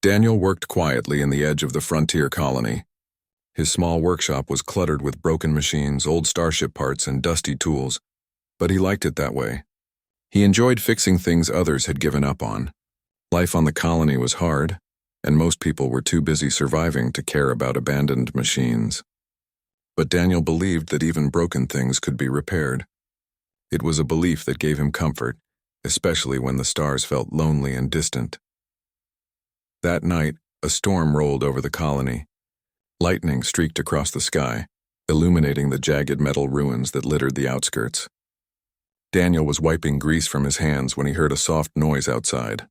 Daniel worked quietly in the edge of the frontier colony. His small workshop was cluttered with broken machines, old starship parts, and dusty tools, but he liked it that way. He enjoyed fixing things others had given up on. Life on the colony was hard, and most people were too busy surviving to care about abandoned machines. But Daniel believed that even broken things could be repaired. It was a belief that gave him comfort, especially when the stars felt lonely and distant. That night, a storm rolled over the colony. Lightning streaked across the sky, illuminating the jagged metal ruins that littered the outskirts. Daniel was wiping grease from his hands when he heard a soft noise outside.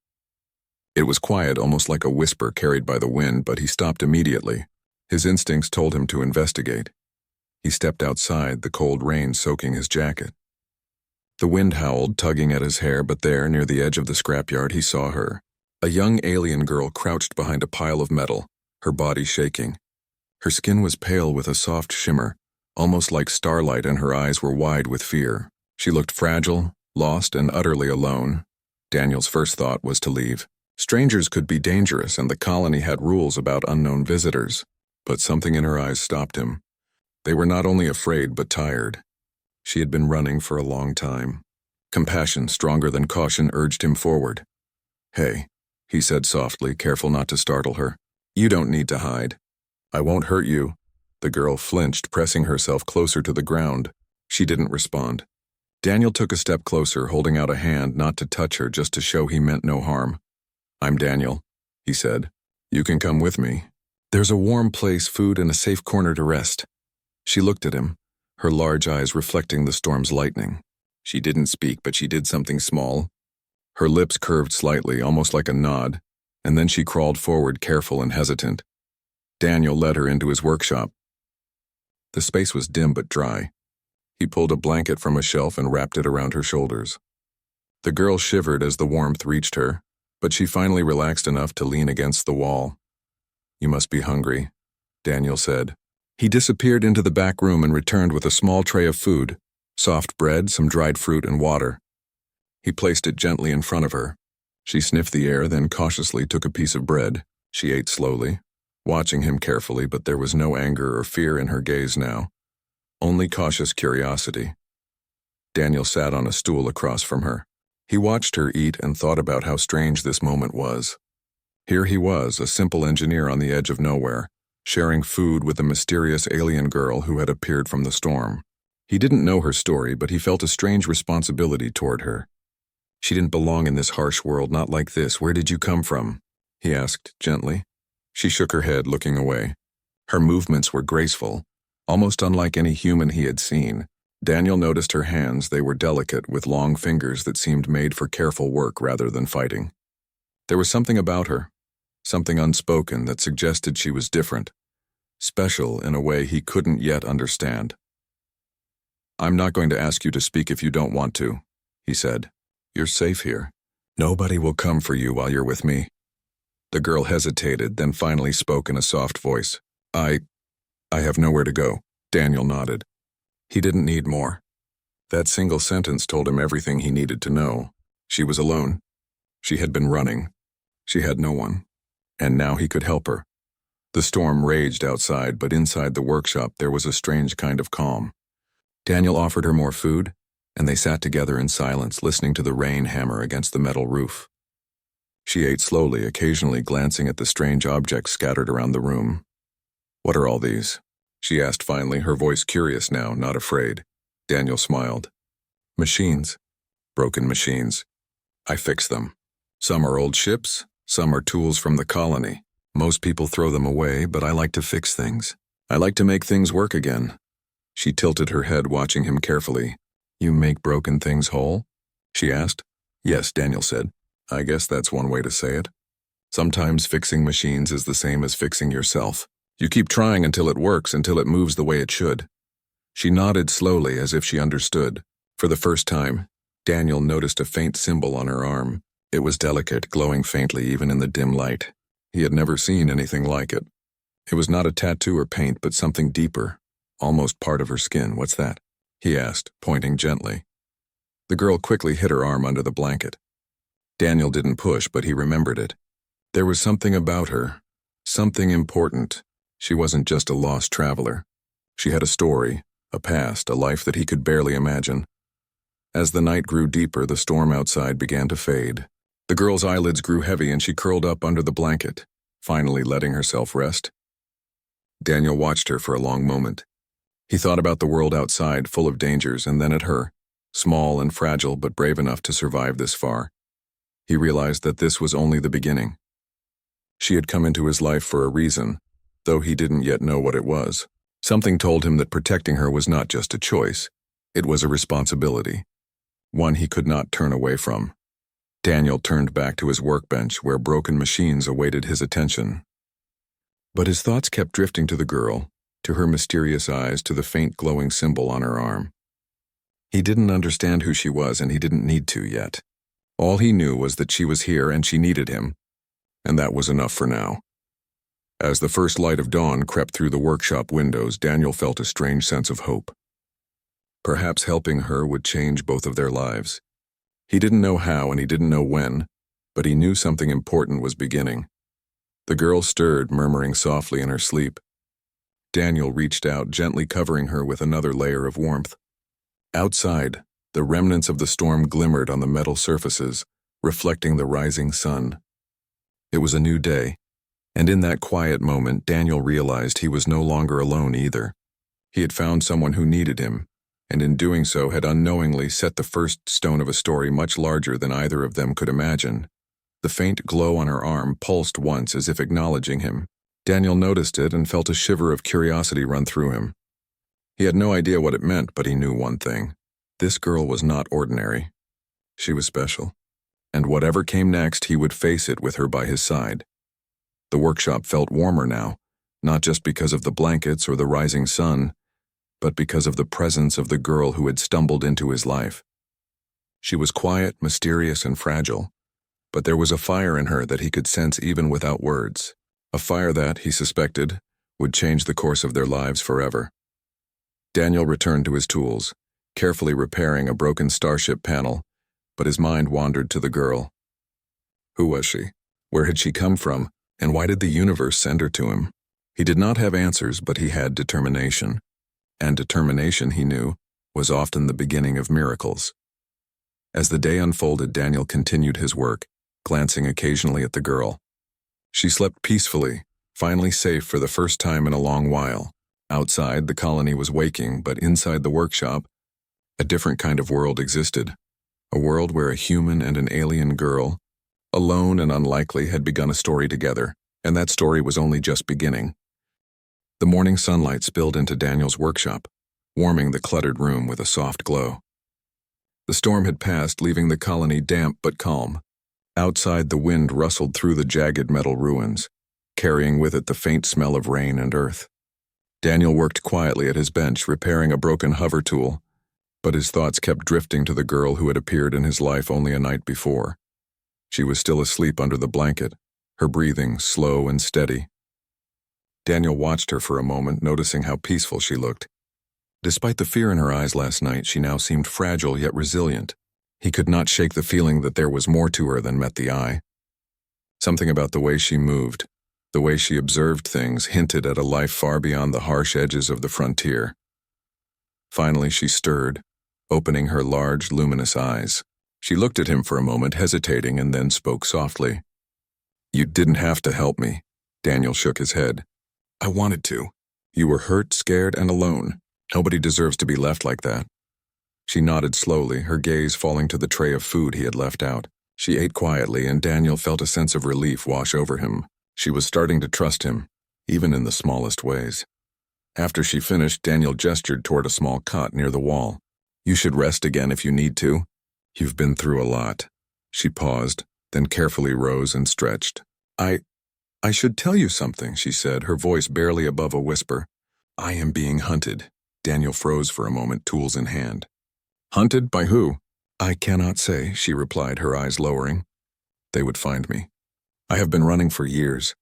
It was quiet, almost like a whisper carried by the wind, but he stopped immediately. His instincts told him to investigate. He stepped outside, the cold rain soaking his jacket. The wind howled, tugging at his hair, but there, near the edge of the scrapyard, he saw her. A young alien girl crouched behind a pile of metal, her body shaking. Her skin was pale with a soft shimmer, almost like starlight, and her eyes were wide with fear. She looked fragile, lost, and utterly alone. Daniel's first thought was to leave. Strangers could be dangerous, and the colony had rules about unknown visitors. But something in her eyes stopped him. They were not only afraid, but tired. She had been running for a long time. Compassion, stronger than caution, urged him forward. "Hey," he said softly, careful not to startle her. "You don't need to hide. I won't hurt you." The girl flinched, pressing herself closer to the ground. She didn't respond. Daniel took a step closer, holding out a hand not to touch her, just to show he meant no harm. "I'm Daniel," he said. "You can come with me. There's a warm place, food, and a safe corner to rest." She looked at him, her large eyes reflecting the storm's lightning. She didn't speak, but she did something small. Her lips curved slightly, almost like a nod, and then she crawled forward, careful and hesitant. Daniel led her into his workshop. The space was dim but dry. He pulled a blanket from a shelf and wrapped it around her shoulders. The girl shivered as the warmth reached her, but she finally relaxed enough to lean against the wall. "You must be hungry," Daniel said. He disappeared into the back room and returned with a small tray of food, soft bread, some dried fruit, and water. He placed it gently in front of her. She sniffed the air, then cautiously took a piece of bread. She ate slowly, watching him carefully, but there was no anger or fear in her gaze now, only cautious curiosity. Daniel sat on a stool across from her. He watched her eat and thought about how strange this moment was. Here he was, a simple engineer on the edge of nowhere, sharing food with a mysterious alien girl who had appeared from the storm. He didn't know her story, but he felt a strange responsibility toward her. "She didn't belong in this harsh world, not like this. Where did you come from?" he asked gently. She shook her head, looking away. Her movements were graceful, almost unlike any human he had seen. Daniel noticed her hands. They were delicate, with long fingers that seemed made for careful work rather than fighting. There was something about her, something unspoken, that suggested she was different, special in a way he couldn't yet understand. "I'm not going to ask you to speak if you don't want to," he said. "You're safe here. Nobody will come for you while you're with me." The girl hesitated, then finally spoke in a soft voice. I have nowhere to go." Daniel nodded. He didn't need more. That single sentence told him everything he needed to know. She was alone. She had been running. She had no one. And now he could help her. The storm raged outside, but inside the workshop there was a strange kind of calm. Daniel offered her more food, and they sat together in silence, listening to the rain hammer against the metal roof. She ate slowly, occasionally glancing at the strange objects scattered around the room. "What are all these?" she asked finally, her voice curious now, not afraid. Daniel smiled. "Machines. Broken machines. I fix them. Some are old ships, some are tools from the colony. Most people throw them away, but I like to fix things. I like to make things work again." She tilted her head, watching him carefully. "You make broken things whole?" she asked. "Yes," Daniel said. "I guess that's one way to say it. Sometimes fixing machines is the same as fixing yourself. You keep trying until it works, until it moves the way it should." She nodded slowly, as if she understood. For the first time, Daniel noticed a faint symbol on her arm. It was delicate, glowing faintly even in the dim light. He had never seen anything like it. It was not a tattoo or paint, but something deeper, almost part of her skin. "What's that?" he asked, pointing gently. The girl quickly hid her arm under the blanket. Daniel didn't push, but he remembered it. There was something about her, something important. She wasn't just a lost traveler. She had a story, a past, a life that he could barely imagine. As the night grew deeper, the storm outside began to fade. The girl's eyelids grew heavy and she curled up under the blanket, finally letting herself rest. Daniel watched her for a long moment. He thought about the world outside, full of dangers, and then at her, small and fragile but brave enough to survive this far. He realized that this was only the beginning. She had come into his life for a reason, though he didn't yet know what it was. Something told him that protecting her was not just a choice, it was a responsibility, one he could not turn away from. Daniel turned back to his workbench where broken machines awaited his attention. But his thoughts kept drifting to the girl, to her mysterious eyes, to the faint glowing symbol on her arm. He didn't understand who she was, and he didn't need to yet. All he knew was that she was here and she needed him, and that was enough for now. As the first light of dawn crept through the workshop windows, Daniel felt a strange sense of hope. Perhaps helping her would change both of their lives. He didn't know how and he didn't know when, but he knew something important was beginning. The girl stirred, murmuring softly in her sleep. Daniel reached out, gently covering her with another layer of warmth. Outside, the remnants of the storm glimmered on the metal surfaces, reflecting the rising sun. It was a new day, and in that quiet moment, Daniel realized he was no longer alone either. He had found someone who needed him, and in doing so had unknowingly set the first stone of a story much larger than either of them could imagine. The faint glow on her arm pulsed once as if acknowledging him. Daniel noticed it and felt a shiver of curiosity run through him. He had no idea what it meant, but he knew one thing. This girl was not ordinary. She was special. And whatever came next, he would face it with her by his side. The workshop felt warmer now, not just because of the blankets or the rising sun, but because of the presence of the girl who had stumbled into his life. She was quiet, mysterious, and fragile, but there was a fire in her that he could sense even without words. A fire that, he suspected, would change the course of their lives forever. Daniel returned to his tools, carefully repairing a broken starship panel, but his mind wandered to the girl. Who was she? Where had she come from? And why did the universe send her to him? He did not have answers, but he had determination. And determination, he knew, was often the beginning of miracles. As the day unfolded, Daniel continued his work, glancing occasionally at the girl. She slept peacefully, finally safe for the first time in a long while. Outside, the colony was waking, but inside the workshop, a different kind of world existed. A world where a human and an alien girl, alone and unlikely, had begun a story together, and that story was only just beginning. The morning sunlight spilled into Daniel's workshop, warming the cluttered room with a soft glow. The storm had passed, leaving the colony damp but calm. Outside, the wind rustled through the jagged metal ruins, carrying with it the faint smell of rain and earth. Daniel worked quietly at his bench, repairing a broken hover tool, but his thoughts kept drifting to the girl who had appeared in his life only a night before. She was still asleep under the blanket, her breathing slow and steady. Daniel watched her for a moment, noticing how peaceful she looked. Despite the fear in her eyes last night, she now seemed fragile yet resilient. He could not shake the feeling that there was more to her than met the eye. Something about the way she moved, the way she observed things, hinted at a life far beyond the harsh edges of the frontier. Finally, she stirred, opening her large, luminous eyes. She looked at him for a moment, hesitating, and then spoke softly. "You didn't have to help me." Daniel shook his head. "I wanted to. You were hurt, scared, and alone. Nobody deserves to be left like that." She nodded slowly, her gaze falling to the tray of food he had left out. She ate quietly, and Daniel felt a sense of relief wash over him. She was starting to trust him, even in the smallest ways. After she finished, Daniel gestured toward a small cot near the wall. "You should rest again if you need to. You've been through a lot." She paused, then carefully rose and stretched. I should tell you something," she said, her voice barely above a whisper. "I am being hunted." Daniel froze for a moment, tools in hand. "Hunted by who?" "I cannot say," she replied, her eyes lowering. "They would find me. I have been running for years.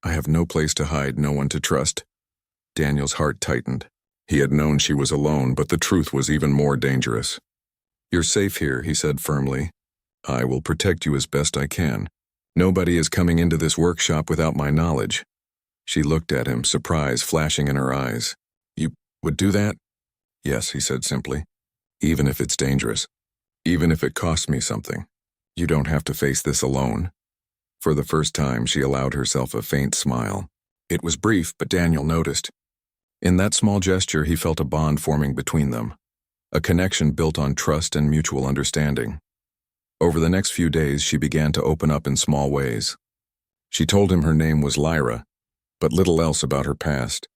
I have no place to hide, no one to trust." Daniel's heart tightened. He had known she was alone, but the truth was even more dangerous. "You're safe here," he said firmly. "I will protect you as best I can. Nobody is coming into this workshop without my knowledge. She looked at him, surprise flashing in her eyes. You would do that? Yes, he said simply. Even if it's dangerous. Even if it costs me something. You don't have to face this alone. For the first time, she allowed herself a faint smile. It was brief, but Daniel noticed. In that small gesture, he felt a bond forming between them. A connection built on trust and mutual understanding. Over the next few days, she began to open up in small ways. She told him her name was Lyra, but little else about her past.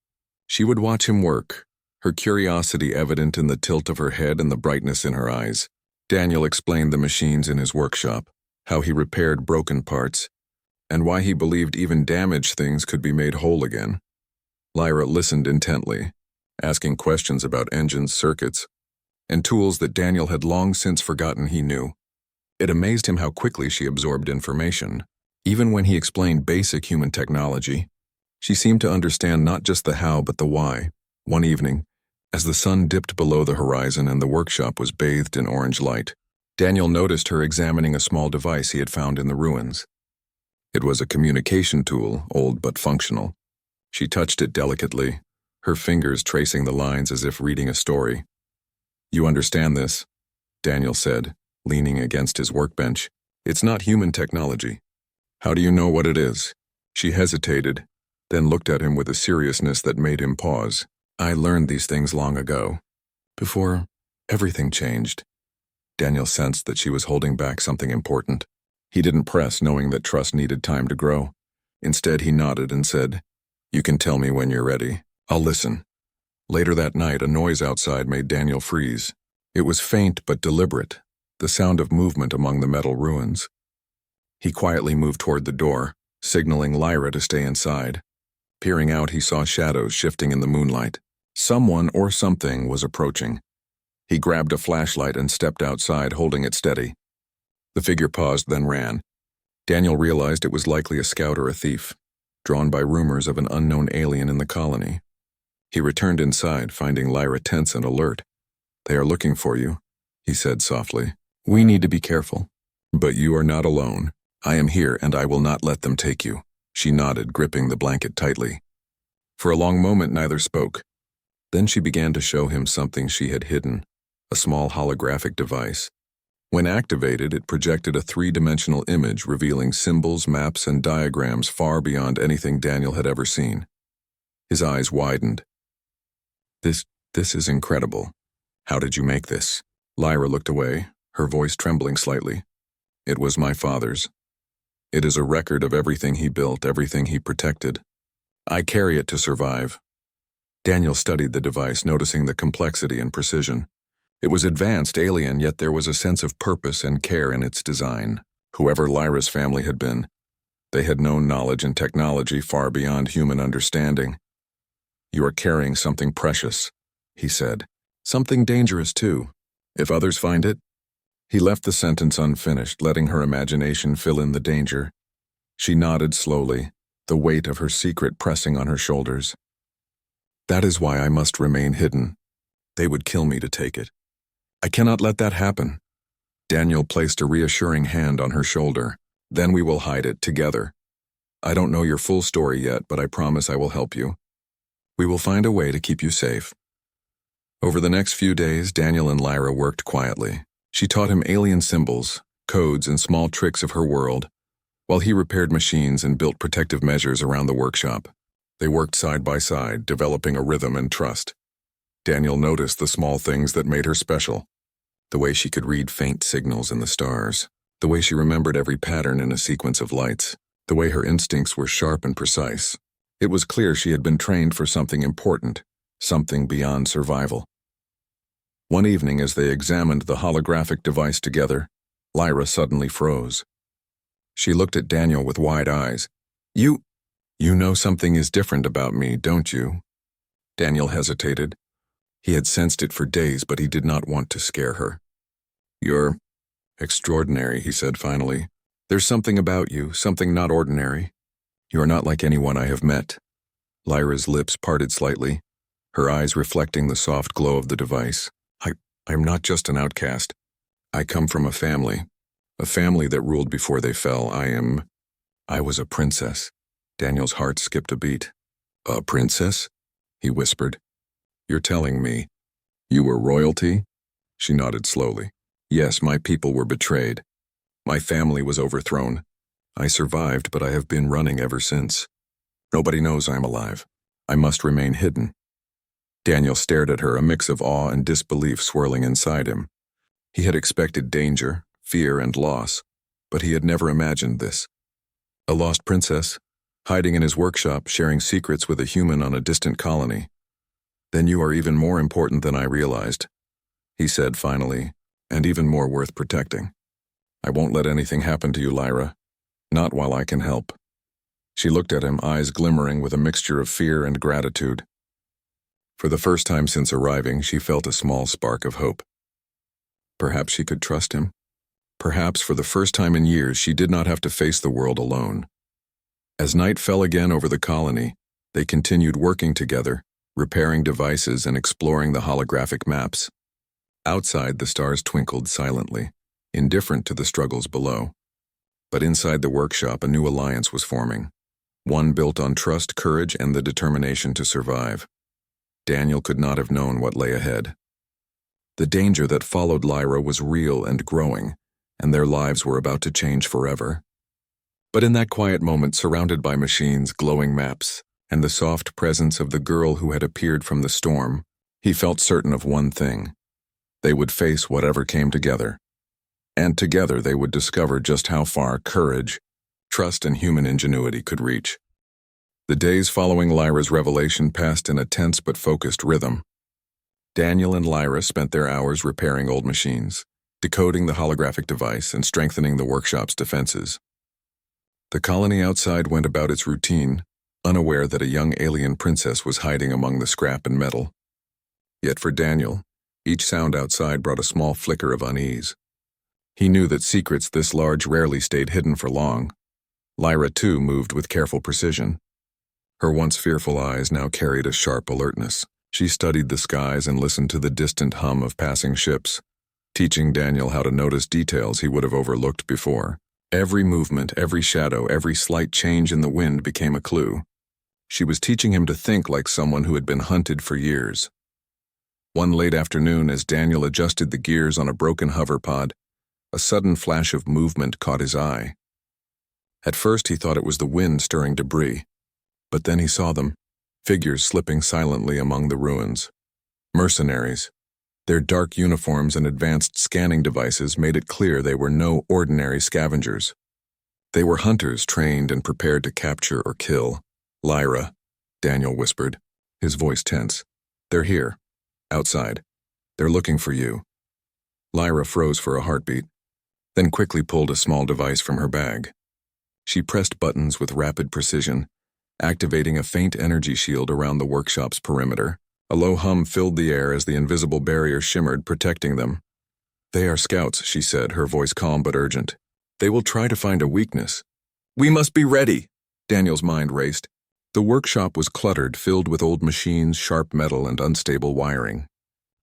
She would watch him work, her curiosity evident in the tilt of her head and the brightness in her eyes. Daniel explained the machines in his workshop, how he repaired broken parts, and why he believed even damaged things could be made whole again. Lyra listened intently, asking questions about engines, circuits, and tools that Daniel had long since forgotten he knew. It amazed him how quickly she absorbed information. Even when he explained basic human technology, she seemed to understand not just the how but the why. One evening, as the sun dipped below the horizon and the workshop was bathed in orange light, Daniel noticed her examining a small device he had found in the ruins. It was a communication tool, old but functional. She touched it delicately, her fingers tracing the lines as if reading a story. You understand this? Daniel said, leaning against his workbench. It's not human technology. How do you know what it is? She hesitated, then looked at him with a seriousness that made him pause. I learned these things long ago. Before everything changed. Daniel sensed that she was holding back something important. He didn't press, knowing that trust needed time to grow. Instead, he nodded and said, You can tell me when you're ready. I'll listen. Later that night, a noise outside made Daniel freeze. It was faint but deliberate, the sound of movement among the metal ruins. He quietly moved toward the door, signaling Lyra to stay inside. Peering out, he saw shadows shifting in the moonlight. Someone or something was approaching. He grabbed a flashlight and stepped outside, holding it steady. The figure paused, then ran. Daniel realized it was likely a scout or a thief, drawn by rumors of an unknown alien in the colony. He returned inside, finding Lyra tense and alert. They are looking for you, he said softly. We need to be careful. But you are not alone. I am here, and I will not let them take you. She nodded, gripping the blanket tightly. For a long moment, neither spoke. Then she began to show him something she had hidden, a small holographic device. When activated, it projected a three-dimensional image revealing symbols, maps, and diagrams far beyond anything Daniel had ever seen. His eyes widened. This is incredible. How did you make this? Lyra looked away, her voice trembling slightly. It was my father's. It is a record of everything he built, everything he protected. I carry it to survive. Daniel studied the device, noticing the complexity and precision. It was advanced, alien, yet there was a sense of purpose and care in its design. Whoever Lyra's family had been, they had known knowledge and technology far beyond human understanding. You are carrying something precious, he said. Something dangerous, too. If others find it? He left the sentence unfinished, letting her imagination fill in the danger. She nodded slowly, the weight of her secret pressing on her shoulders. That is why I must remain hidden. They would kill me to take it. I cannot let that happen. Daniel placed a reassuring hand on her shoulder. Then we will hide it together. I don't know your full story yet, but I promise I will help you. We will find a way to keep you safe. Over the next few days, Daniel and Lyra worked quietly. She taught him alien symbols, codes, and small tricks of her world, while he repaired machines and built protective measures around the workshop. They worked side by side, developing a rhythm and trust. Daniel noticed the small things that made her special. The way she could read faint signals in the stars, the way she remembered every pattern in a sequence of lights, the way her instincts were sharp and precise. It was clear she had been trained for something important, something beyond survival. One evening, as they examined the holographic device together, Lyra suddenly froze. She looked at Daniel with wide eyes. You know something is different about me, don't you? Daniel hesitated. He had sensed it for days, but he did not want to scare her. You're extraordinary, he said finally. There's something about you, something not ordinary. You are not like anyone I have met. Lyra's lips parted slightly, her eyes reflecting the soft glow of the device. I'm not just an outcast. I come from a family that ruled before they fell. I am I was a princess. Daniel's heart skipped a beat. A princess? He whispered. You're telling me you were royalty? She nodded slowly. Yes, my people were betrayed. My family was overthrown. I survived, but I have been running ever since. Nobody knows I'm alive. I must remain hidden. Daniel stared at her, a mix of awe and disbelief swirling inside him. He had expected danger, fear, and loss, but he had never imagined this. A lost princess, hiding in his workshop, sharing secrets with a human on a distant colony. Then you are even more important than I realized, he said finally, and even more worth protecting. I won't let anything happen to you, Lyra. Not while I can help. She looked at him, eyes glimmering with a mixture of fear and gratitude. For the first time since arriving, she felt a small spark of hope. Perhaps she could trust him. Perhaps for the first time in years, she did not have to face the world alone. As night fell again over the colony, they continued working together, repairing devices and exploring the holographic maps. Outside, the stars twinkled silently, indifferent to the struggles below. But inside the workshop, a new alliance was forming, one built on trust, courage, and the determination to survive. Daniel could not have known what lay ahead. The danger that followed Lyra was real and growing, and their lives were about to change forever. But in that quiet moment, surrounded by machines, glowing maps, and the soft presence of the girl who had appeared from the storm, he felt certain of one thing. They would face whatever came together. And together they would discover just how far courage, trust, and human ingenuity could reach. The days following Lyra's revelation passed in a tense but focused rhythm. Daniel and Lyra spent their hours repairing old machines, decoding the holographic device, and strengthening the workshop's defenses. The colony outside went about its routine, unaware that a young alien princess was hiding among the scrap and metal. Yet for Daniel, each sound outside brought a small flicker of unease. He knew that secrets this large rarely stayed hidden for long. Lyra, too, moved with careful precision. Her once fearful eyes now carried a sharp alertness. She studied the skies and listened to the distant hum of passing ships, teaching Daniel how to notice details he would have overlooked before. Every movement, every shadow, every slight change in the wind became a clue. She was teaching him to think like someone who had been hunted for years. One late afternoon, as Daniel adjusted the gears on a broken hoverpod, a sudden flash of movement caught his eye. At first he thought it was the wind stirring debris, but then he saw them, figures slipping silently among the ruins. Mercenaries. Their dark uniforms and advanced scanning devices made it clear they were no ordinary scavengers. They were hunters trained and prepared to capture or kill. Lyra, Daniel whispered, his voice tense. They're here. Outside. They're looking for you. Lyra froze for a heartbeat, then quickly pulled a small device from her bag. She pressed buttons with rapid precision, activating a faint energy shield around the workshop's perimeter. A low hum filled the air as the invisible barrier shimmered, protecting them. They are scouts, she said, her voice calm but urgent. They will try to find a weakness. We must be ready, Daniel's mind raced. The workshop was cluttered, filled with old machines, sharp metal, and unstable wiring.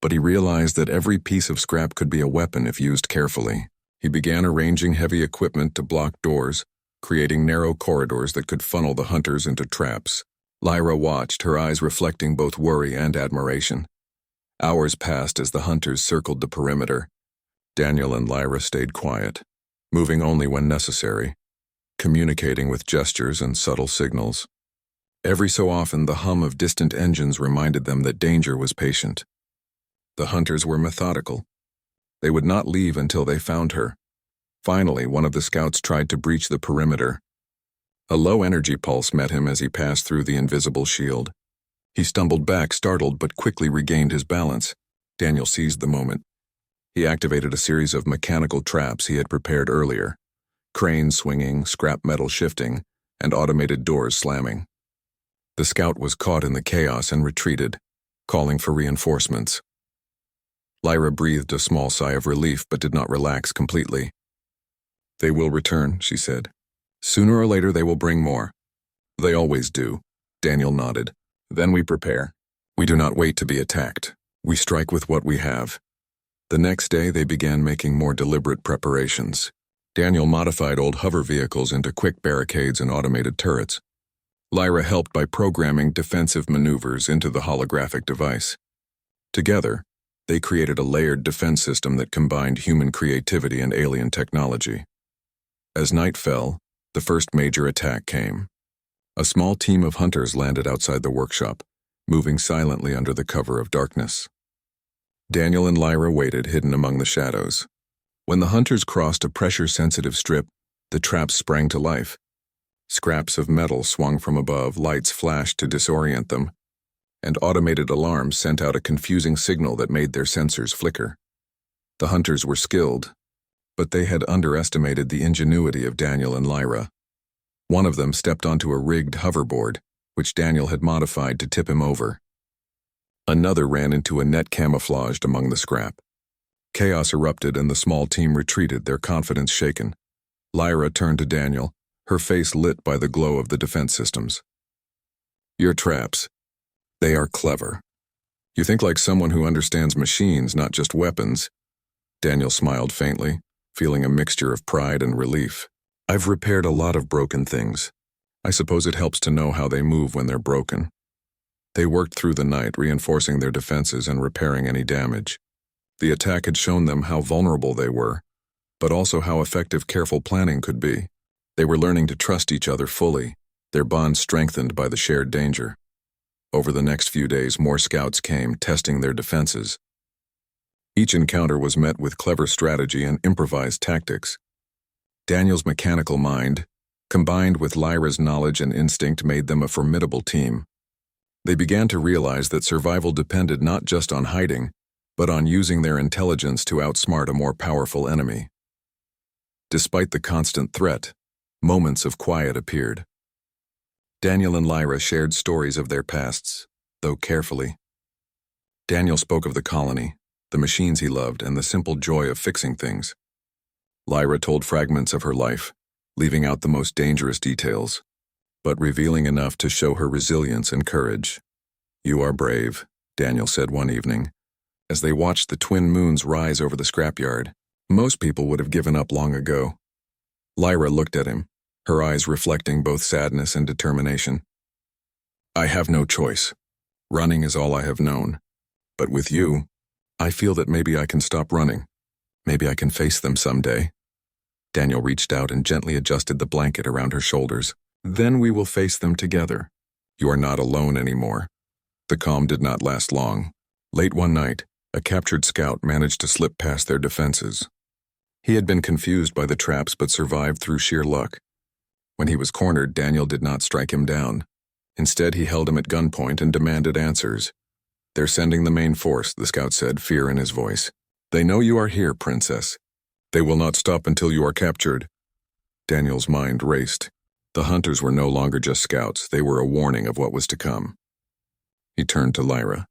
But he realized that every piece of scrap could be a weapon if used carefully. He began arranging heavy equipment to block doors, creating narrow corridors that could funnel the hunters into traps. Lyra watched, her eyes reflecting both worry and admiration. Hours passed as the hunters circled the perimeter. Daniel and Lyra stayed quiet, moving only when necessary, communicating with gestures and subtle signals. Every so often, the hum of distant engines reminded them that danger was patient. The hunters were methodical. They would not leave until they found her. Finally, one of the scouts tried to breach the perimeter. A low energy pulse met him as he passed through the invisible shield. He stumbled back, startled, but quickly regained his balance. Daniel seized the moment. He activated a series of mechanical traps he had prepared earlier, cranes swinging, scrap metal shifting, and automated doors slamming. The scout was caught in the chaos and retreated, calling for reinforcements. Lyra breathed a small sigh of relief but did not relax completely. They will return, she said. Sooner or later they will bring more. They always do, Daniel nodded. Then we prepare. We do not wait to be attacked. We strike with what we have. The next day they began making more deliberate preparations. Daniel modified old hover vehicles into quick barricades and automated turrets. Lyra helped by programming defensive maneuvers into the holographic device. Together, they created a layered defense system that combined human creativity and alien technology. As night fell, the first major attack came. A small team of hunters landed outside the workshop, moving silently under the cover of darkness. Daniel and Lyra waited, hidden among the shadows. When the hunters crossed a pressure-sensitive strip, the traps sprang to life. Scraps of metal swung from above, lights flashed to disorient them, and automated alarms sent out a confusing signal that made their sensors flicker. The hunters were skilled, but they had underestimated the ingenuity of Daniel and Lyra. One of them stepped onto a rigged hoverboard, which Daniel had modified to tip him over. Another ran into a net camouflaged among the scrap. Chaos erupted and the small team retreated, their confidence shaken. Lyra turned to Daniel, her face lit by the glow of the defense systems. "Your traps. They are clever. You think like someone who understands machines, not just weapons." Daniel smiled faintly, feeling a mixture of pride and relief. "I've repaired a lot of broken things. I suppose it helps to know how they move when they're broken." They worked through the night, reinforcing their defenses and repairing any damage. The attack had shown them how vulnerable they were, but also how effective careful planning could be. They were learning to trust each other fully, their bond strengthened by the shared danger. Over the next few days, more scouts came, testing their defenses. Each encounter was met with clever strategy and improvised tactics. Daniel's mechanical mind, combined with Lyra's knowledge and instinct, made them a formidable team. They began to realize that survival depended not just on hiding, but on using their intelligence to outsmart a more powerful enemy. Despite the constant threat, moments of quiet appeared. Daniel and Lyra shared stories of their pasts, though carefully. Daniel spoke of the colony, the machines he loved, and the simple joy of fixing things. Lyra told fragments of her life, leaving out the most dangerous details, but revealing enough to show her resilience and courage. "You are brave," Daniel said one evening, as they watched the twin moons rise over the scrapyard. "Most people would have given up long ago." Lyra looked at him, her eyes reflecting both sadness and determination. "I have no choice. Running is all I have known. But with you, I feel that maybe I can stop running. Maybe I can face them someday." Daniel reached out and gently adjusted the blanket around her shoulders. "Then we will face them together. You are not alone anymore." The calm did not last long. Late one night, a captured scout managed to slip past their defenses. He had been confused by the traps but survived through sheer luck. When he was cornered, Daniel did not strike him down. Instead, he held him at gunpoint and demanded answers. "They're sending the main force," the scout said, fear in his voice. "They know you are here, Princess. They will not stop until you are captured." Daniel's mind raced. The hunters were no longer just scouts, they were a warning of what was to come. He turned to Lyra.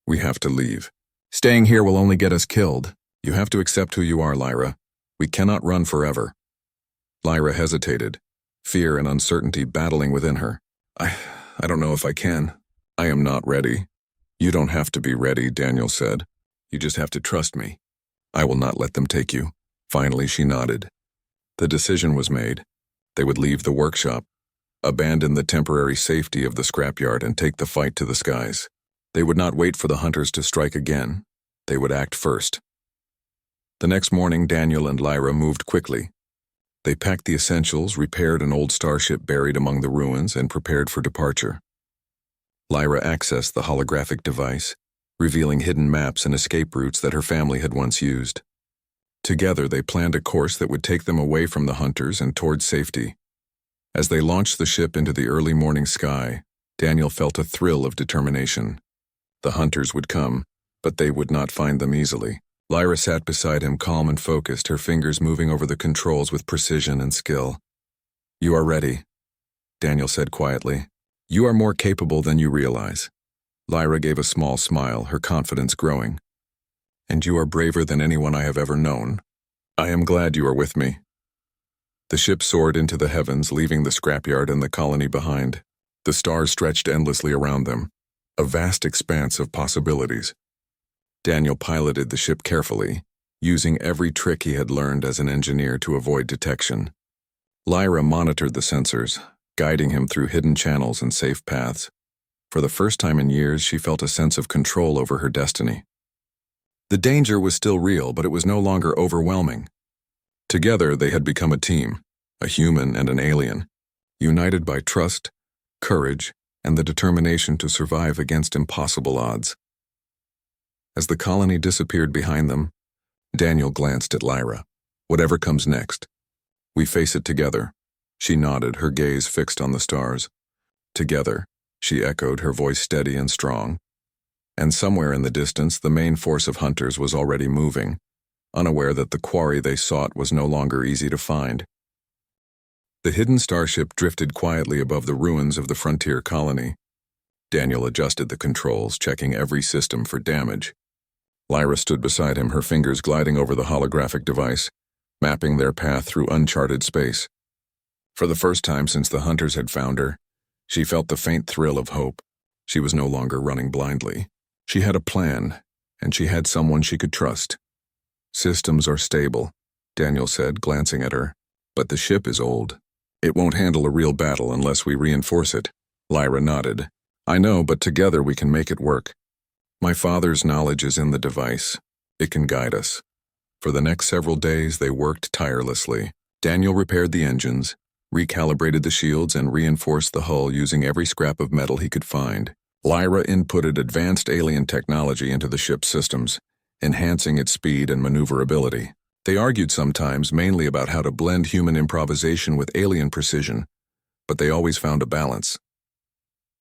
"We have to leave. Staying here will only get us killed. You have to accept who you are, Lyra. We cannot run forever." Lyra hesitated, fear and uncertainty battling within her. I don't know if I can. I am not ready." "You don't have to be ready," Daniel said. "You just have to trust me. I will not let them take you." Finally, she nodded. The decision was made. They would leave the workshop, abandon the temporary safety of the scrapyard, and take the fight to the skies. They would not wait for the hunters to strike again. They would act first. The next morning, Daniel and Lyra moved quickly. They packed the essentials, repaired an old starship buried among the ruins, and prepared for departure. Lyra accessed the holographic device, revealing hidden maps and escape routes that her family had once used. Together, they planned a course that would take them away from the hunters and toward safety. As they launched the ship into the early morning sky, Daniel felt a thrill of determination. The hunters would come, but they would not find them easily. Lyra sat beside him, calm and focused, her fingers moving over the controls with precision and skill. "You are ready," Daniel said quietly. "You are more capable than you realize." Lyra gave a small smile, her confidence growing. "And you are braver than anyone I have ever known. I am glad you are with me." The ship soared into the heavens, leaving the scrapyard and the colony behind. The stars stretched endlessly around them, a vast expanse of possibilities. Daniel piloted the ship carefully, using every trick he had learned as an engineer to avoid detection. Lyra monitored the sensors, guiding him through hidden channels and safe paths. For the first time in years, she felt a sense of control over her destiny. The danger was still real, but it was no longer overwhelming. Together, they had become a team, a human and an alien, united by trust, courage, and the determination to survive against impossible odds. As the colony disappeared behind them, Daniel glanced at Lyra. "Whatever comes next, we face it together." She nodded, her gaze fixed on the stars. "Together," she echoed, her voice steady and strong. And somewhere in the distance, the main force of hunters was already moving, unaware that the quarry they sought was no longer easy to find. The hidden starship drifted quietly above the ruins of the frontier colony. Daniel adjusted the controls, checking every system for damage. Lyra stood beside him, her fingers gliding over the holographic device, mapping their path through uncharted space. For the first time since the hunters had found her, she felt the faint thrill of hope. She was no longer running blindly. She had a plan, and she had someone she could trust. "Systems are stable," Daniel said, glancing at her. "But the ship is old. It won't handle a real battle unless we reinforce it." Lyra nodded. "I know, but together we can make it work. My father's knowledge is in the device. It can guide us." For the next several days, they worked tirelessly. Daniel repaired the engines, recalibrated the shields, and reinforced the hull using every scrap of metal he could find. Lyra inputted advanced alien technology into the ship's systems, enhancing its speed and maneuverability. They argued sometimes mainly about how to blend human improvisation with alien precision, but they always found a balance.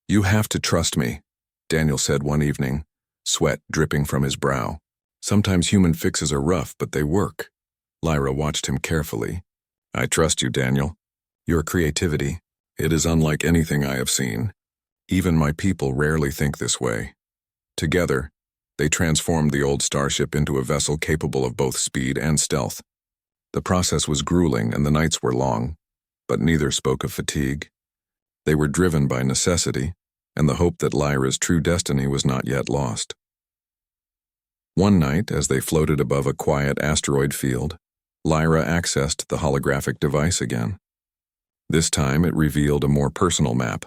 "You have to trust me," Daniel said one evening, sweat dripping from his brow. "Sometimes human fixes are rough, but they work." Lyra watched him carefully. "I trust you, Daniel. Your creativity, it is unlike anything I have seen. Even my people rarely think this way." Together, they transformed the old starship into a vessel capable of both speed and stealth. The process was grueling and the nights were long, but neither spoke of fatigue. They were driven by necessity and the hope that Lyra's true destiny was not yet lost. One night, as they floated above a quiet asteroid field, Lyra accessed the holographic device again. This time it revealed a more personal map,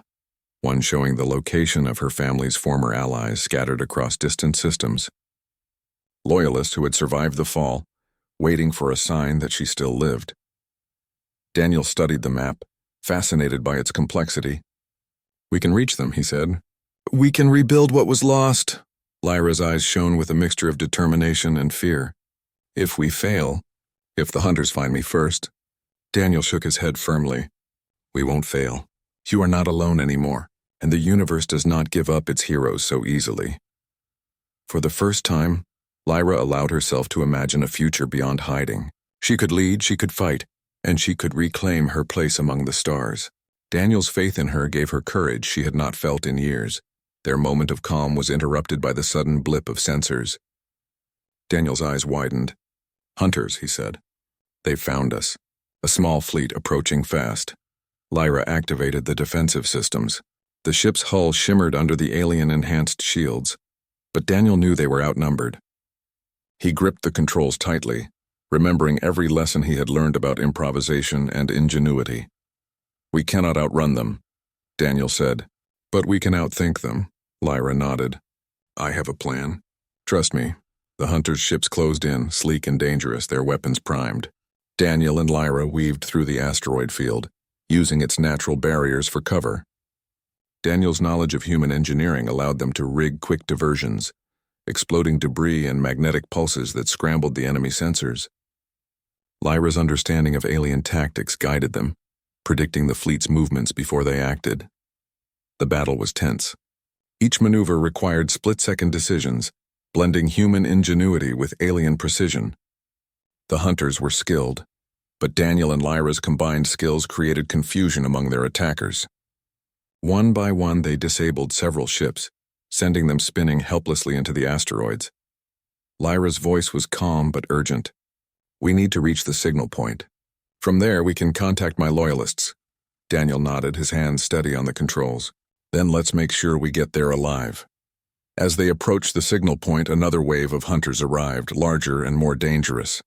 one showing the location of her family's former allies scattered across distant systems. Loyalists who had survived the fall, waiting for a sign that she still lived. Daniel studied the map, fascinated by its complexity. "We can reach them," he said. "We can rebuild what was lost." Lyra's eyes shone with a mixture of determination and fear. "If we fail, if the hunters find me first." Daniel shook his head firmly. "We won't fail. You are not alone anymore, and the universe does not give up its heroes so easily." For the first time, Lyra allowed herself to imagine a future beyond hiding. She could lead, she could fight, and she could reclaim her place among the stars. Daniel's faith in her gave her courage she had not felt in years. Their moment of calm was interrupted by the sudden blip of sensors. Daniel's eyes widened. "Hunters," he said. "They've found us. A small fleet approaching fast." Lyra activated the defensive systems. The ship's hull shimmered under the alien-enhanced shields, but Daniel knew they were outnumbered. He gripped the controls tightly, remembering every lesson he had learned about improvisation and ingenuity. "We cannot outrun them," Daniel said. "But we can outthink them," Lyra nodded. "I have a plan. Trust me." The hunters' ships closed in, sleek and dangerous, their weapons primed. Daniel and Lyra weaved through the asteroid field, using its natural barriers for cover. Daniel's knowledge of human engineering allowed them to rig quick diversions, exploding debris and magnetic pulses that scrambled the enemy sensors. Lyra's understanding of alien tactics guided them, predicting the fleet's movements before they acted. The battle was tense. Each maneuver required split-second decisions, blending human ingenuity with alien precision. The hunters were skilled, but Daniel and Lyra's combined skills created confusion among their attackers. One by one, they disabled several ships, sending them spinning helplessly into the asteroids. Lyra's voice was calm but urgent. "We need to reach the signal point. From there, we can contact my loyalists." Daniel nodded, his hands steady on the controls. "Then let's make sure we get there alive." As they approached the signal point, another wave of hunters arrived, larger and more dangerous.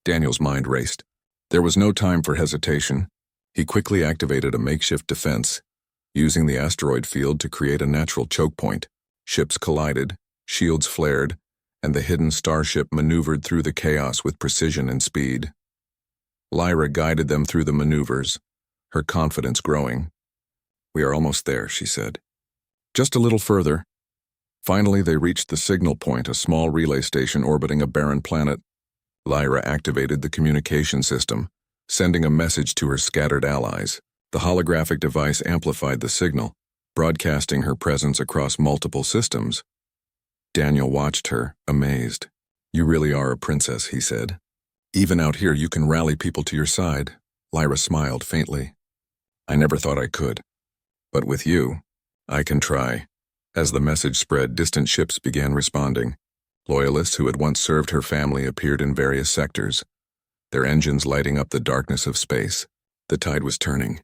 Daniel's mind raced. There was no time for hesitation. He quickly activated a makeshift defense, using the asteroid field to create a natural choke point. Ships collided, shields flared, and the hidden starship maneuvered through the chaos with precision and speed. Lyra guided them through the maneuvers, her confidence growing. "We are almost there," she said. "Just a little further." Finally, they reached the signal point, a small relay station orbiting a barren planet. Lyra activated the communication system, sending a message to her scattered allies. The holographic device amplified the signal, broadcasting her presence across multiple systems. Daniel watched her, amazed. "You really are a princess," he said. "Even out here you can rally people to your side." Lyra smiled faintly. "I never thought I could. But with you, I can try." As the message spread, distant ships began responding. Loyalists who had once served her family appeared in various sectors, their engines lighting up the darkness of space. The tide was turning.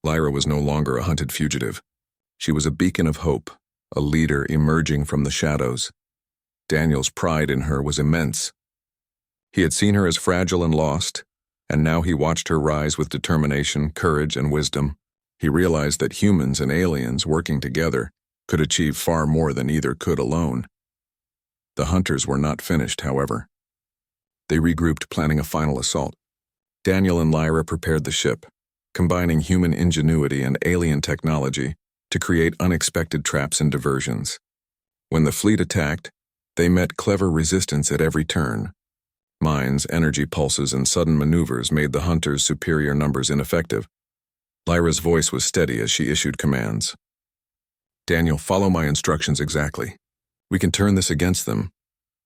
Lyra was no longer a hunted fugitive. She was a beacon of hope, a leader emerging from the shadows. Daniel's pride in her was immense. He had seen her as fragile and lost, and now he watched her rise with determination, courage, and wisdom. He realized that humans and aliens working together could achieve far more than either could alone. The hunters were not finished, however. They regrouped, planning a final assault. Daniel and Lyra prepared the ship, combining human ingenuity and alien technology to create unexpected traps and diversions. When the fleet attacked, they met clever resistance at every turn. Mines, energy pulses, and sudden maneuvers made the hunters' superior numbers ineffective. Lyra's voice was steady as she issued commands. "Daniel, follow my instructions exactly. We can turn this against them."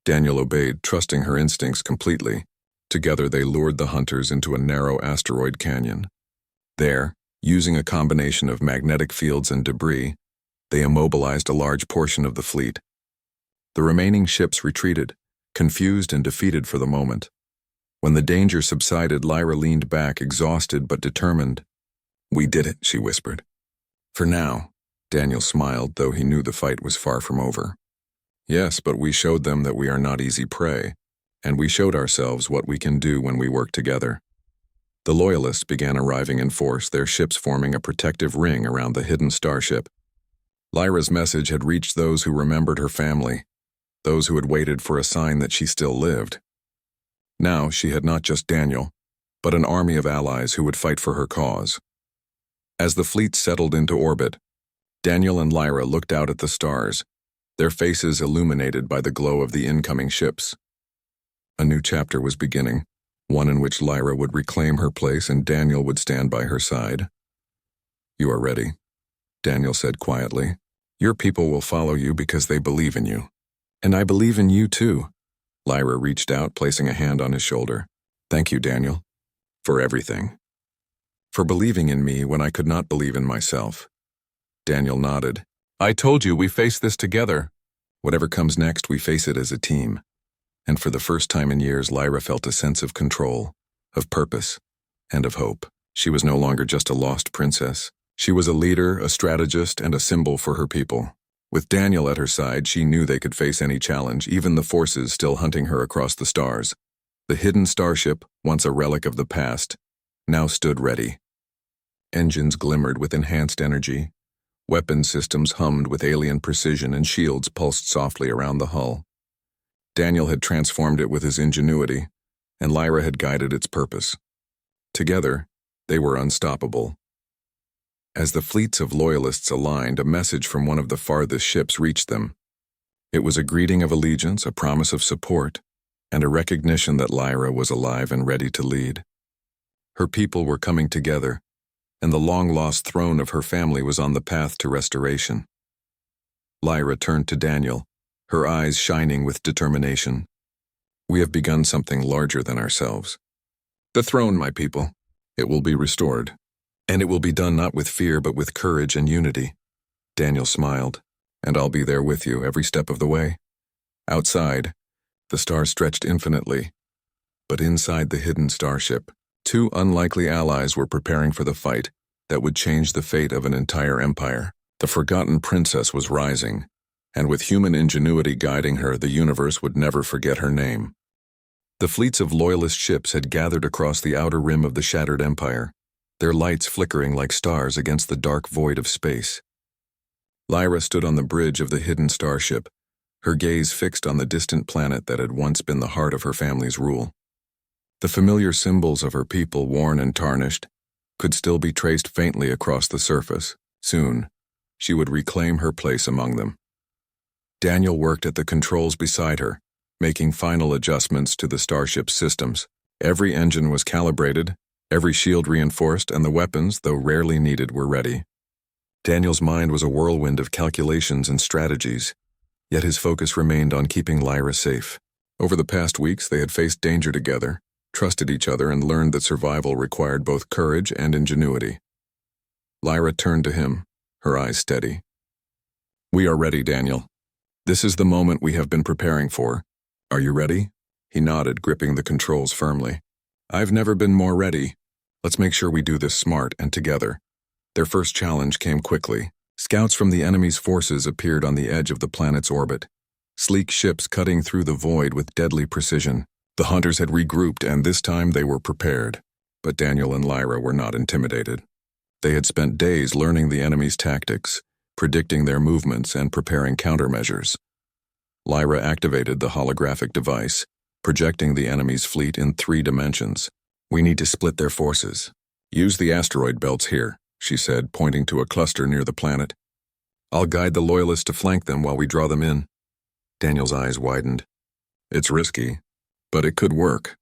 Daniel obeyed, trusting her instincts completely. Together they lured the hunters into a narrow asteroid canyon. There, using a combination of magnetic fields and debris, they immobilized a large portion of the fleet. The remaining ships retreated, confused and defeated for the moment. When the danger subsided, Lyra leaned back, exhausted but determined. "We did it," she whispered. "For now." Daniel smiled, though he knew the fight was far from over. "Yes, but we showed them that we are not easy prey, and we showed ourselves what we can do when we work together." The Loyalists began arriving in force, their ships forming a protective ring around the hidden starship. Lyra's message had reached those who remembered her family, those who had waited for a sign that she still lived. Now she had not just Daniel, but an army of allies who would fight for her cause. As the fleet settled into orbit, Daniel and Lyra looked out at the stars, their faces illuminated by the glow of the incoming ships. A new chapter was beginning, one in which Lyra would reclaim her place and Daniel would stand by her side. "You are ready," Daniel said quietly. "Your people will follow you because they believe in you. And I believe in you too." Lyra reached out, placing a hand on his shoulder. "Thank you, Daniel, for everything. For believing in me when I could not believe in myself." Daniel nodded. "I told you we face this together. Whatever comes next, we face it as a team." And for the first time in years, Lyra felt a sense of control, of purpose, and of hope. She was no longer just a lost princess. She was a leader, a strategist, and a symbol for her people. With Daniel at her side, she knew they could face any challenge, even the forces still hunting her across the stars. The hidden starship, once a relic of the past, now stood ready. Engines glimmered with enhanced energy. Weapon systems hummed with alien precision and shields pulsed softly around the hull. Daniel had transformed it with his ingenuity, and Lyra had guided its purpose. Together, they were unstoppable. As the fleets of Loyalists aligned, a message from one of the farthest ships reached them. It was a greeting of allegiance, a promise of support, and a recognition that Lyra was alive and ready to lead. Her people were coming together, and the long-lost throne of her family was on the path to restoration. Lyra turned to Daniel, her eyes shining with determination. "We have begun something larger than ourselves. The throne, my people. It will be restored. And it will be done not with fear but with courage and unity." Daniel smiled. "And I'll be there with you every step of the way." Outside, the stars stretched infinitely. But inside the hidden starship, two unlikely allies were preparing for the fight that would change the fate of an entire empire. The forgotten princess was rising, and with human ingenuity guiding her, the universe would never forget her name. The fleets of loyalist ships had gathered across the outer rim of the shattered empire, their lights flickering like stars against the dark void of space. Lyra stood on the bridge of the hidden starship, her gaze fixed on the distant planet that had once been the heart of her family's rule. The familiar symbols of her people, worn and tarnished, could still be traced faintly across the surface. Soon, she would reclaim her place among them. Daniel worked at the controls beside her, making final adjustments to the starship's systems. Every engine was calibrated, every shield reinforced, and the weapons, though rarely needed, were ready. Daniel's mind was a whirlwind of calculations and strategies, yet his focus remained on keeping Lyra safe. Over the past weeks, they had faced danger together, trusted each other, and learned that survival required both courage and ingenuity. Lyra turned to him, her eyes steady. "We are ready, Daniel. This is the moment we have been preparing for. Are you ready?" He nodded, gripping the controls firmly. "I've never been more ready. Let's make sure we do this smart and together." Their first challenge came quickly. Scouts from the enemy's forces appeared on the edge of the planet's orbit, sleek ships cutting through the void with deadly precision. The hunters had regrouped, and this time they were prepared. But Daniel and Lyra were not intimidated. They had spent days learning the enemy's tactics, predicting their movements, and preparing countermeasures. Lyra activated the holographic device, projecting the enemy's fleet in 3 dimensions. "We need to split their forces. Use the asteroid belts here," she said, pointing to a cluster near the planet. "I'll guide the loyalists to flank them while we draw them in." Daniel's eyes widened. "It's risky, but it could work.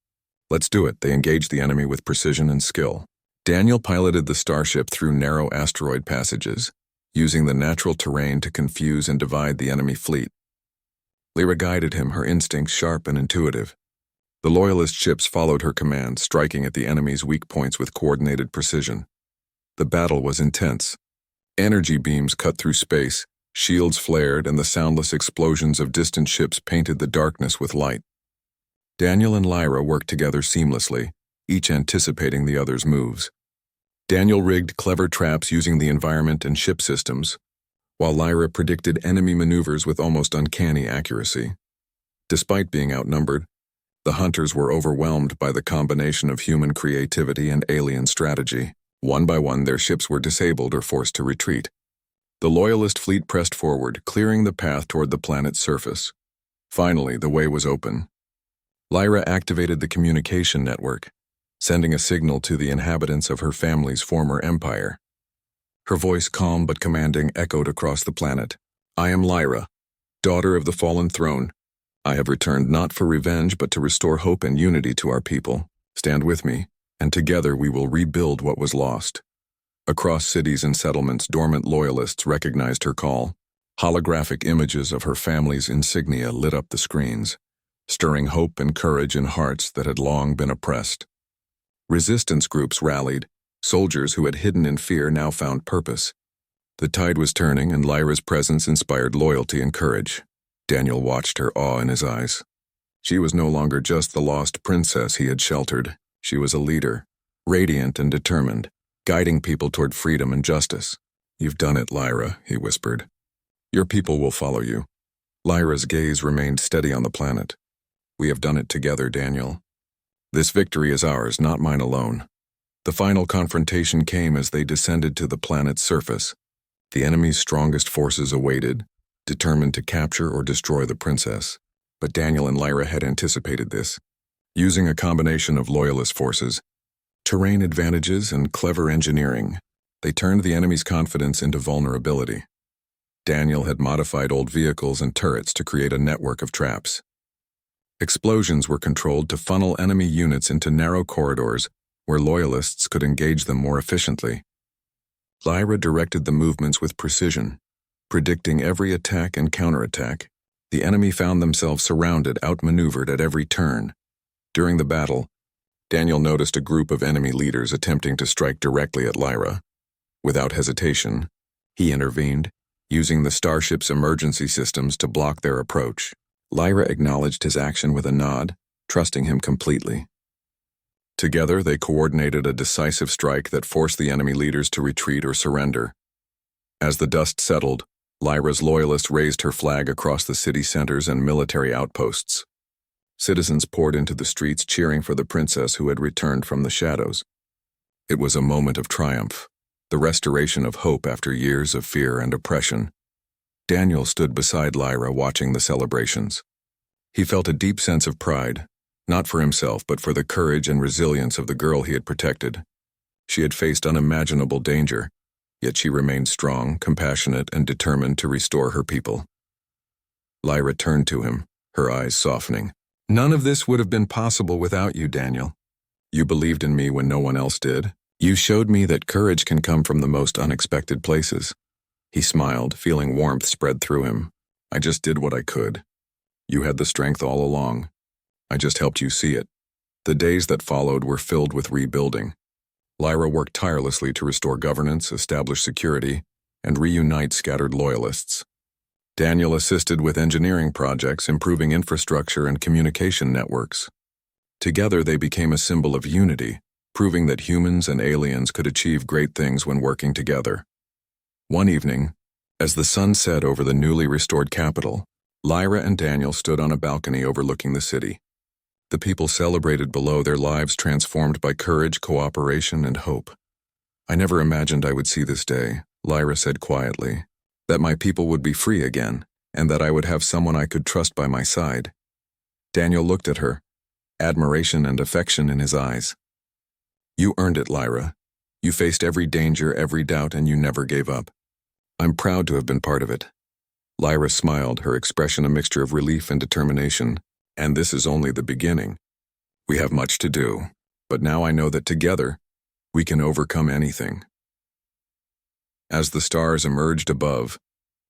Let's do it." They engaged the enemy with precision and skill. Daniel piloted the starship through narrow asteroid passages, using the natural terrain to confuse and divide the enemy fleet. Lyra guided him, her instincts sharp and intuitive. The loyalist ships followed her command, striking at the enemy's weak points with coordinated precision. The battle was intense. Energy beams cut through space, shields flared, and the soundless explosions of distant ships painted the darkness with light. Daniel and Lyra worked together seamlessly, each anticipating the other's moves. Daniel rigged clever traps using the environment and ship systems, while Lyra predicted enemy maneuvers with almost uncanny accuracy. Despite being outnumbered, the hunters were overwhelmed by the combination of human creativity and alien strategy. One by one, their ships were disabled or forced to retreat. The loyalist fleet pressed forward, clearing the path toward the planet's surface. Finally, the way was open. Lyra activated the communication network, sending a signal to the inhabitants of her family's former empire. Her voice, calm but commanding, echoed across the planet. "I am Lyra, daughter of the fallen throne. I have returned not for revenge but to restore hope and unity to our people. Stand with me, and together we will rebuild what was lost." Across cities and settlements, dormant loyalists recognized her call. Holographic images of her family's insignia lit up the screens, stirring hope and courage in hearts that had long been oppressed. Resistance groups rallied. Soldiers who had hidden in fear now found purpose. The tide was turning, and Lyra's presence inspired loyalty and courage. Daniel watched her, awe in his eyes. She was no longer just the lost princess he had sheltered. She was a leader, radiant and determined, guiding people toward freedom and justice. "You've done it, Lyra," he whispered. "Your people will follow you." Lyra's gaze remained steady on the planet. "We have done it together, Daniel. This victory is ours, not mine alone." The final confrontation came as they descended to the planet's surface. The enemy's strongest forces awaited, determined to capture or destroy the princess. But Daniel and Lyra had anticipated this. Using a combination of loyalist forces, terrain advantages, and clever engineering, they turned the enemy's confidence into vulnerability. Daniel had modified old vehicles and turrets to create a network of traps. Explosions were controlled to funnel enemy units into narrow corridors where loyalists could engage them more efficiently. Lyra directed the movements with precision, predicting every attack and counterattack. The enemy found themselves surrounded, outmaneuvered at every turn. During the battle, Daniel noticed a group of enemy leaders attempting to strike directly at Lyra. Without hesitation, he intervened, using the starship's emergency systems to block their approach. Lyra acknowledged his action with a nod, trusting him completely. Together, they coordinated a decisive strike that forced the enemy leaders to retreat or surrender. As the dust settled, Lyra's loyalists raised her flag across the city centers and military outposts. Citizens poured into the streets cheering for the princess who had returned from the shadows. It was a moment of triumph, the restoration of hope after years of fear and oppression. Daniel stood beside Lyra watching the celebrations. He felt a deep sense of pride, not for himself but for the courage and resilience of the girl he had protected. She had faced unimaginable danger, yet she remained strong, compassionate, and determined to restore her people. Lyra turned to him, her eyes softening. "None of this would have been possible without you, Daniel. You believed in me when no one else did. You showed me that courage can come from the most unexpected places." He smiled, feeling warmth spread through him. "I just did what I could. You had the strength all along. I just helped you see it." The days that followed were filled with rebuilding. Lyra worked tirelessly to restore governance, establish security, and reunite scattered loyalists. Daniel assisted with engineering projects, improving infrastructure and communication networks. Together they became a symbol of unity, proving that humans and aliens could achieve great things when working together. One evening, as the sun set over the newly restored capital, Lyra and Daniel stood on a balcony overlooking the city. The people celebrated below, their lives transformed by courage, cooperation, and hope. "I never imagined I would see this day," Lyra said quietly, "that my people would be free again, and that I would have someone I could trust by my side." Daniel looked at her, admiration and affection in his eyes. "You earned it, Lyra. You faced every danger, every doubt, and you never gave up. I'm proud to have been part of it." Lyra smiled, her expression a mixture of relief and determination. "And this is only the beginning. We have much to do, but now I know that together, we can overcome anything." As the stars emerged above,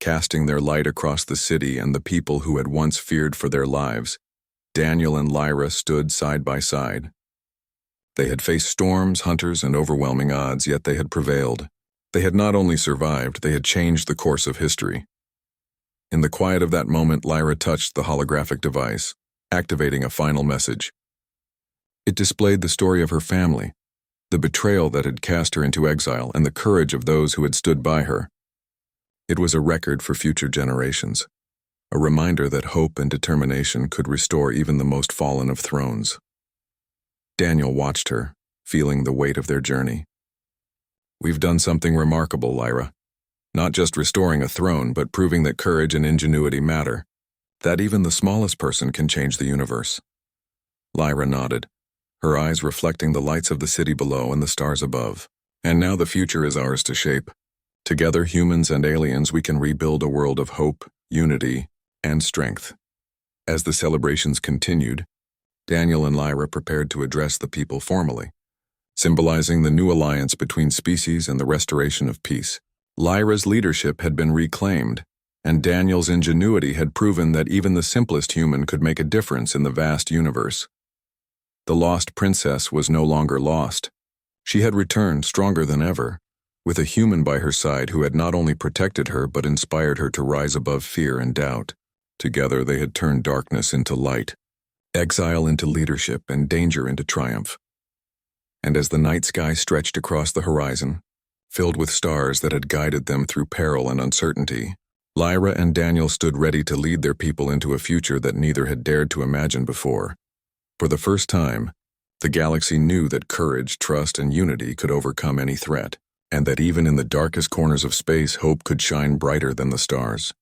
casting their light across the city and the people who had once feared for their lives, Daniel and Lyra stood side by side. They had faced storms, hunters, and overwhelming odds, yet they had prevailed. They had not only survived, they had changed the course of history. In the quiet of that moment, Lyra touched the holographic device, activating a final message. It displayed the story of her family, the betrayal that had cast her into exile, and the courage of those who had stood by her. It was a record for future generations, a reminder that hope and determination could restore even the most fallen of thrones. Daniel watched her, feeling the weight of their journey. "We've done something remarkable, Lyra. Not just restoring a throne, but proving that courage and ingenuity matter, that even the smallest person can change the universe." Lyra nodded, her eyes reflecting the lights of the city below and the stars above. "And now the future is ours to shape. Together, humans and aliens, we can rebuild a world of hope, unity, and strength." As the celebrations continued, Daniel and Lyra prepared to address the people formally, symbolizing the new alliance between species and the restoration of peace. Lyra's leadership had been reclaimed, and Daniel's ingenuity had proven that even the simplest human could make a difference in the vast universe. The lost princess was no longer lost. She had returned stronger than ever, with a human by her side who had not only protected her but inspired her to rise above fear and doubt. Together they had turned darkness into light, exile into leadership, and danger into triumph. And as the night sky stretched across the horizon, filled with stars that had guided them through peril and uncertainty, Lyra and Daniel stood ready to lead their people into a future that neither had dared to imagine before. For the first time, the galaxy knew that courage, trust, and unity could overcome any threat, and that even in the darkest corners of space, hope could shine brighter than the stars.